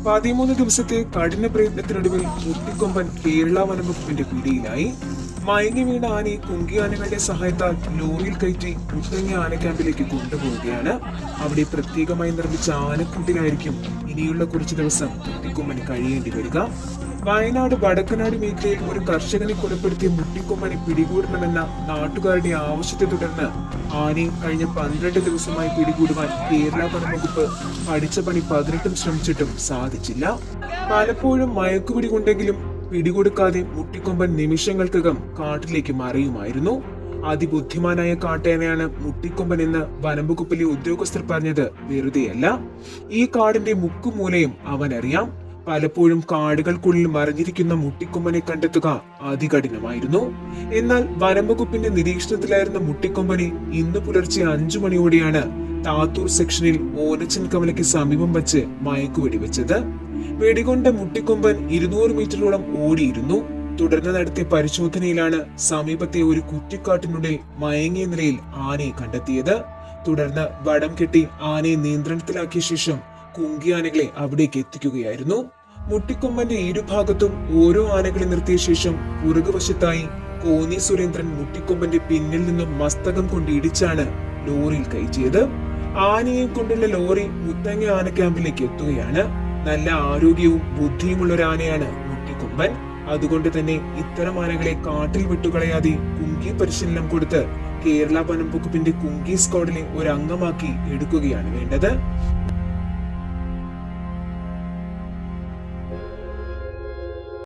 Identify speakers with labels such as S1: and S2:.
S1: 13 ദിവസത്തെ കഠിന പ്രയത്നത്തിനൊടുവിൽ മുട്ടിക്കൊമ്പൻ കേരള വനംവകുപ്പിന്റെ പിടിയിലായി. മയങ്ങി വീണ ആനയെ കുങ്കി ആനകളുടെ സഹായത്താൽ ലോറിയിൽ കയറ്റി മുത്തങ്ങ ആന ക്യാമ്പിലേക്ക് കൊണ്ടുപോവുകയാണ്. അവിടെ പ്രത്യേകമായി നിർമ്മിച്ച ആനക്കൂട്ടിലായിരിക്കും ഇനിയുള്ള കുറച്ചു ദിവസം മുട്ടിക്കൊമ്പന് കഴിയേണ്ടി വരിക. വയനാട് വടക്കനാട് മേഖലയിൽ ഒരു കർഷകനെ കൊലപ്പെടുത്തിയ മുട്ടിക്കൊമ്പനെ പിടികൂടണമെന്ന നാട്ടുകാരുടെ ആവശ്യത്തെ തുടർന്ന് ആനയെ കഴിഞ്ഞ 12 ദിവസമായി പിടികൂടുവാൻ കേരള വനംവകുപ്പ് പഠിച്ച പണി 18 ശ്രമിച്ചിട്ടും സാധിച്ചില്ല. പലപ്പോഴും മയക്കുപിടി കൊണ്ടെങ്കിലും പിടികൊടുക്കാതെ മുട്ടിക്കൊമ്പൻ നിമിഷങ്ങൾക്കകം കാട്ടിലേക്ക് മറയുമായിരുന്നു. അതിബുദ്ധിമാനായ കാട്ടേനയാണ് മുട്ടിക്കൊമ്പൻ എന്ന് വനംവകുപ്പിലെ ഉദ്യോഗസ്ഥർ പറഞ്ഞത് വെറുതെയല്ല. ഈ കാടിന്റെ മുക്കുമൂലയും അവനറിയാം. പലപ്പോഴും കാടുകൾക്കുള്ളിൽ മറിഞ്ഞിരിക്കുന്ന മുട്ടിക്കൊമ്പനെ കണ്ടെത്തുക അതികഠിനമായിരുന്നു. എന്നാൽ വനംവകുപ്പിന്റെ നിരീക്ഷണത്തിലായിരുന്ന മുട്ടിക്കൊമ്പനെ ഇന്ന് പുലർച്ചെ 5 മണിയോടെയാണ് താത്തൂർ സെക്ഷനിൽ ഓനച്ചൻ കവലയ്ക്ക് സമീപം വച്ച് മയക്കുവെടി വെച്ചത്. വെടികൊണ്ട മുട്ടിക്കൊമ്പൻ 200 മീറ്ററോളം ഓടിയിരുന്നു. തുടർന്ന് നടത്തിയ പരിശോധനയിലാണ് സമീപത്തെ ഒരു കുറ്റിക്കാട്ടിനുള്ളിൽ മയങ്ങിയ നിലയിൽ ആനയെ കണ്ടെത്തിയത്. തുടർന്ന് വടം കെട്ടി ആനയെ നിയന്ത്രണത്തിലാക്കിയ ശേഷം കുങ്കി ആനകളെ അവിടേക്ക് എത്തിക്കുകയായിരുന്നു. മുട്ടിക്കൊമ്പന്റെ ഇരുഭാഗത്തും ഓരോ ആനകളെ നിർത്തിയ ശേഷം പുറകുവശത്തായി കോന്നി സുരേന്ദ്രൻ മുട്ടിക്കൊമ്പന്റെ പിന്നിൽ നിന്നും മസ്തകം കൊണ്ട് ഇടിച്ചാണ് ലോറിയിൽ കയറ്റിയത്. ആനയെയും കൊണ്ടുള്ള ലോറി മുത്തങ്ങ ആന ക്യാമ്പിലേക്ക് എത്തുകയാണ്. നല്ല ആരോഗ്യവും ബുദ്ധിയുമുള്ള ഒരു ആനയാണ് മുട്ടിക്കൊമ്പൻ. അതുകൊണ്ട് തന്നെ ഇത്തരം ആനകളെ കാട്ടിൽ വിട്ടുകളയാതെ കുങ്കി പരിശീലനം കൊടുത്ത് കേരള വനം വകുപ്പിന്റെ കുങ്കി സ്ക്വാഡിലെ ഒരു അംഗമാക്കി എടുക്കുകയാണ് വേണ്ടത്.